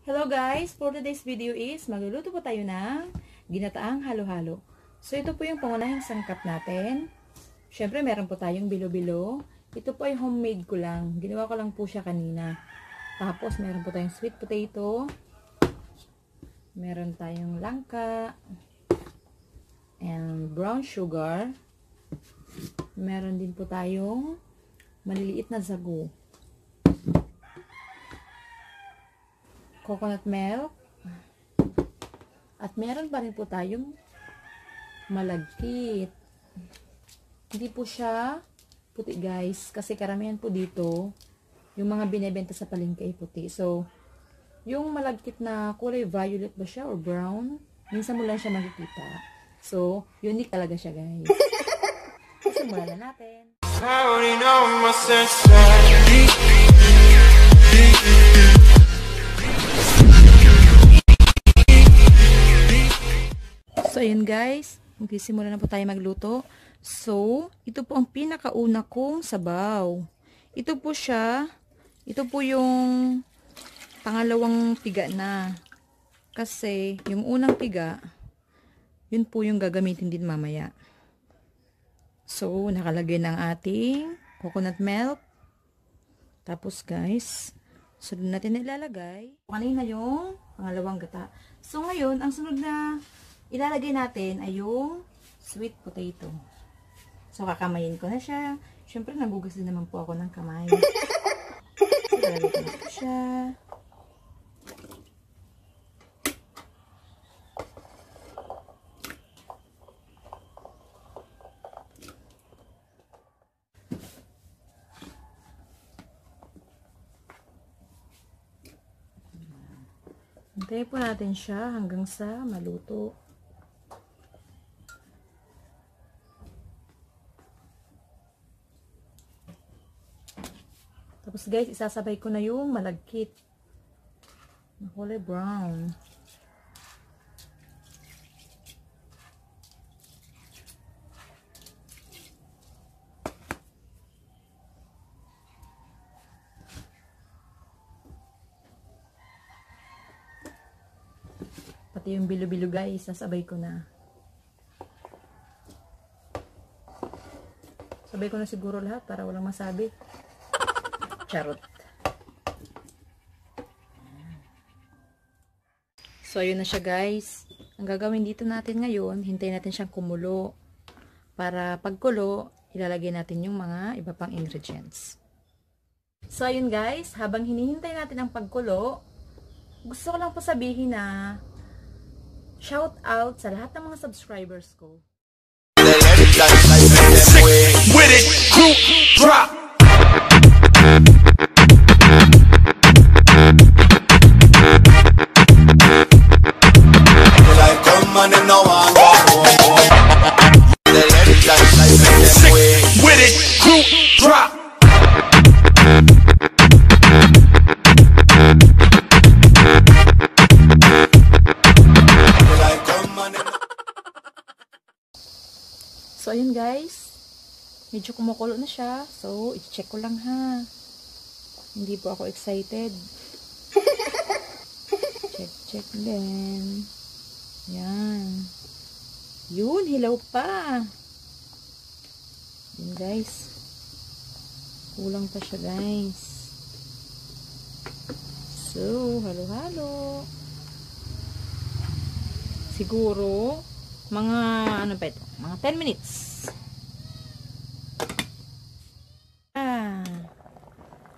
Hello guys! For today's video is magluluto po tayo ng ginataang halo-halo. So ito po yung pangunahing sangkap natin. Syempre meron po tayong bilo-bilo. Ito po ay homemade ko lang. Ginawa ko lang po siya kanina. Tapos meron po tayong sweet potato. Meron tayong langka. And brown sugar. Meron din po tayong maliliit na sagu. Coconut milk. At meron pa rin po tayong malagkit. Hindi po siya puti guys. Kasi karamihan po dito, yung mga binebenta sa palengke ay puti. So, yung malagkit na kulay violet ba siya or brown, minsan mo lang siya makikita. So, unique talaga siya guys. Simulan na natin. So, ayun guys. Magsisimula na po tayo magluto. So, ito po ang pinakauna kong sabaw. Ito po siya. Ito po yung pangalawang piga na. Kasi, yung unang piga, yun po yung gagamitin din mamaya. So, nakalagay ng ating coconut milk. Tapos guys, sunod natin na ilalagay. Kanina yung pangalawang gata. So, ngayon, ang sunod na ilalagay natin ay yung sweet potato. So, kakamayin ko na siya. Siyempre, nagugas din naman po ako ng kamay. So, ilalagay ko na po siya. Hintayin po natin siya hanggang sa maluto. Tapos guys, isasabay ko na yung malagkit na kulay brown. Pati yung bilo-bilo guys, nasabay ko na. Sabay ko na siguro lahat para walang masabi. Charot. So, ayun na siya guys. Ang gagawin dito natin ngayon, hintayin natin siyang kumulo. Para pagkulo, ilalagay natin yung mga iba pang ingredients. So, ayun guys, habang hinihintay natin ang pagkulo, gusto ko lang po sabihin na shout out sa lahat ng mga subscribers ko. With it, group drop. With it, group drop. So, ayun guys. Medyo kumukulo na siya. So, i-check ko lang ha. Hindi po ako excited. Check din. Yan. Yun, hilaw pa. Yun guys. Kulang pa siya guys. So, halo-halo. Siguro, mga, ano pa ito? Mga 10 minutes.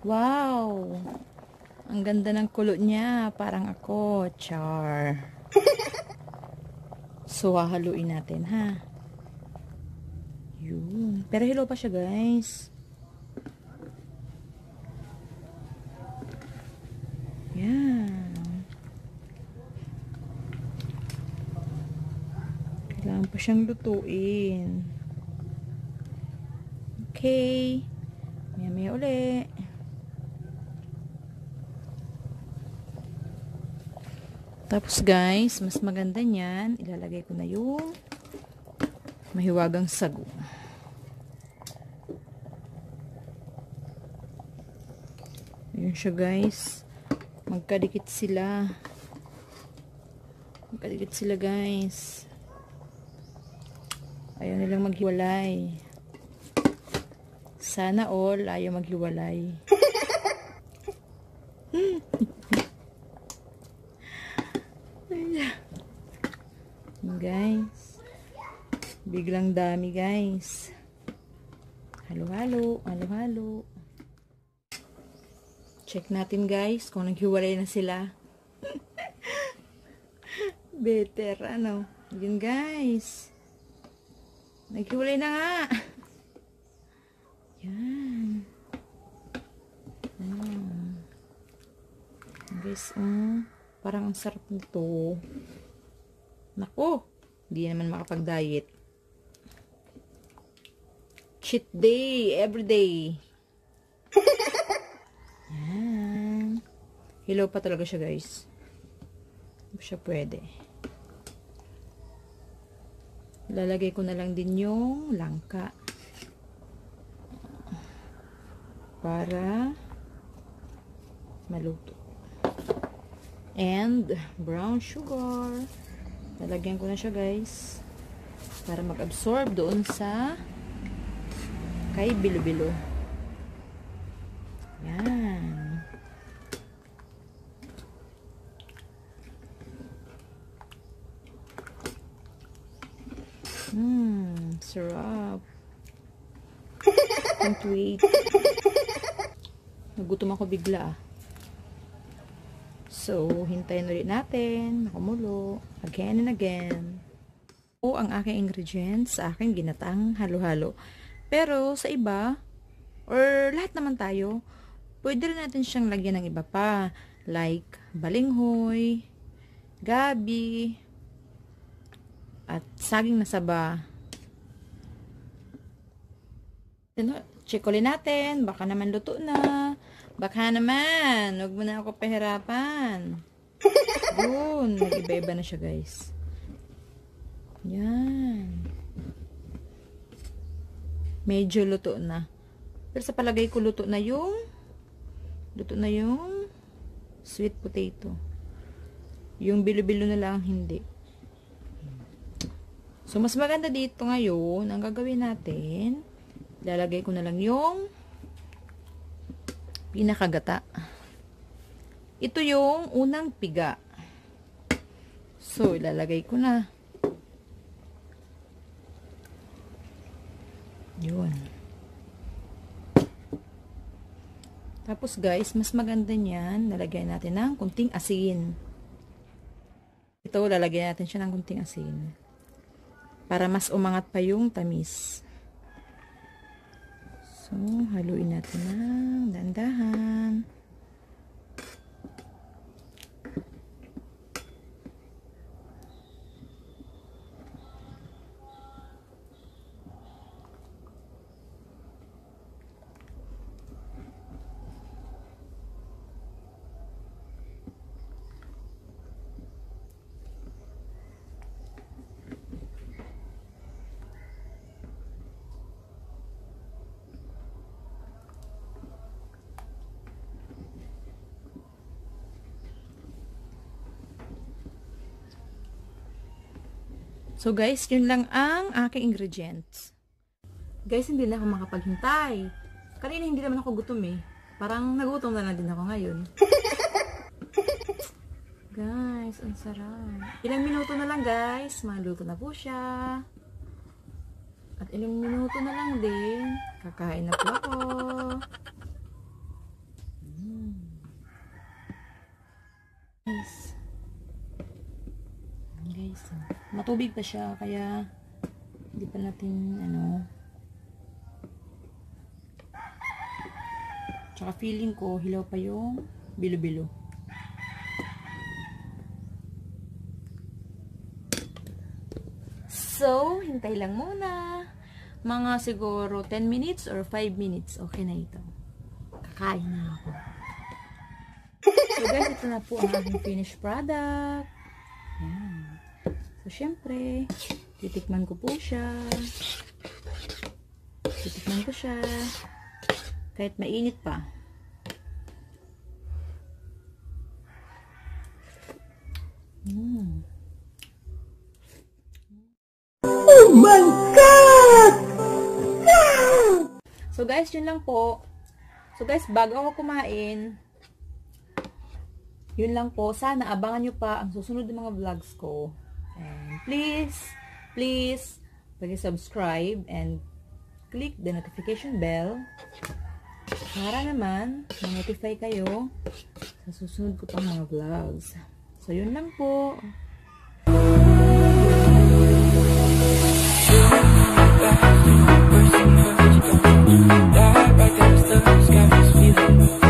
Wow! Ang ganda ng kulo niya. Parang ako. Char. So, hahaluin natin, ha? Yun. Pero hilaw pa siya, guys. Yan. Kailangan pa siyang lutuin. Okay. Maya-maya uli. Tapos guys, mas maganda niyan, ilalagay ko na yung mahiwagang sagu. Ayun siya guys. Magkadikit sila. Magkadikit sila, guys. Ayaw nilang maghiwalay. Sana all ayaw maghiwalay. Guys. Biglang dami, guys. Halo-halo. Halo-halo. Check natin, guys, kung naghiwalay na sila. Better, ano. Yun, guys. Naghiwalay na nga. Yan. Guys, parang ang sarap nito. Naku, hindi naman makapag-diet. Cheat day, everyday. Yan. Hilaw pa talaga siya, guys. Hindi siya pwede. Lalagay ko na lang din yung langka. Para maluto. And brown sugar. Lalagyan ko na siya, guys. Para mag-absorb doon sa kay bilo-bilo. Yan. Sarap. Can't wait. Nagutom ako bigla, ah. So, hintayin ulit natin. Makumulo. Again and again. O, ang aking ingredients sa aking ginatang halo-halo. Pero, sa iba, or lahat naman tayo, pwede rin natin siyang lagyan ng iba pa. Like, balinghoy, gabi, at saging na saba. Check ulit natin. Baka naman luto na. Baka naman. Huwag mo na ako pahirapan. Yun. Nag-iba-iba na siya, guys. Yan. Medyo luto na. Pero sa palagay ko luto na yung sweet potato. Yung bilo-bilo na lang hindi. So, mas maganda dito ngayon, ang gagawin natin, lalagay ko na lang yung pinakagata. Ito yung unang piga. So, ilalagay ko na. Yun. Tapos, guys, mas maganda niyan, lalagyan natin ng kunting asin. Ito, lalagyan natin siya ng kunting asin. Para mas umangat pa yung tamis. So, haluin natin ng dahan-dahan. So, guys, yun lang ang aking ingredients. Guys, hindi na ako makapaghintay. Kanina hindi naman ako gutom eh. Parang nagutom na lang din ako ngayon. Guys, ang sarap. Ilang minuto na lang, guys. Maluto na po siya. At ilang minuto na lang din. Kakain na po ako. Guys, matubig pa siya, kaya hindi pa natin, tsaka feeling ko, hilaw pa yung bilo-bilo. So, hintay lang muna. Mga siguro 10 minutes or 5 minutes, okay na ito. Kakain na ako. So guys, ito na po ang aking finished product. Ayan. So, syempre, titikman ko po siya. Titikman ko siya. Kahit mainit pa. Oh my God! So guys, yun lang po. So guys, bago ako kumain, yun lang po. Sana abangan nyo pa ang susunod ng mga vlogs ko. And please, pag-subscribe and click the notification bell para naman ma-notify kayo sa susunod ko pang mga vlogs. So yun lang po. That right there is the scariest feeling.